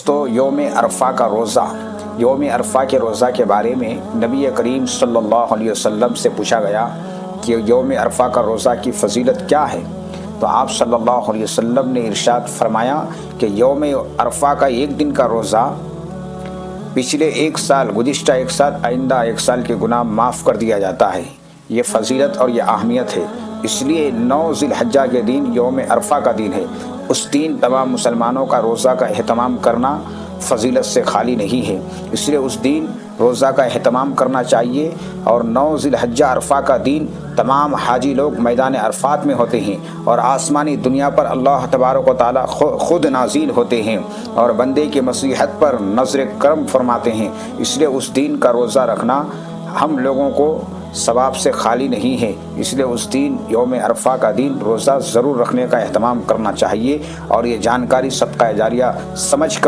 دوستو، یوم عرفہ کا روزہ، یوم عرفہ کے روزہ کے بارے میں نبی کریم صلی اللہ علیہ وسلم سے پوچھا گیا کہ یوم عرفہ کا روزہ کی فضیلت کیا ہے؟ تو آپ صلی اللہ علیہ وسلم نے ارشاد فرمایا کہ یوم عرفہ کا ایک دن کا روزہ پچھلے ایک سال، گزشتہ ایک سال، آئندہ ایک سال کے گناہ معاف کر دیا جاتا ہے۔ یہ فضیلت اور یہ اہمیت ہے، اس لیے 9 ذی الحجہ کے دن یوم عرفہ کا دن ہے۔ اس دن تمام مسلمانوں کا روزہ کا اہتمام کرنا فضیلت سے خالی نہیں ہے، اس لیے اس دن روزہ کا اہتمام کرنا چاہیے۔ اور 9 ذی الحجہ عرفہ کا دن تمام حاجی لوگ میدان عرفات میں ہوتے ہیں اور آسمانی دنیا پر اللہ تبارک و تعالیٰ خود نازل ہوتے ہیں اور بندے کی مصلحت پر نظر کرم فرماتے ہیں، اس لیے اس دن کا روزہ رکھنا ہم لوگوں کو ثواب سے خالی نہیں ہے۔ اس لیے اس دن یوم عرفہ کا دن روزہ ضرور رکھنے کا اہتمام کرنا چاہیے، اور یہ جانکاری صدقہ جاریہ سمجھ کر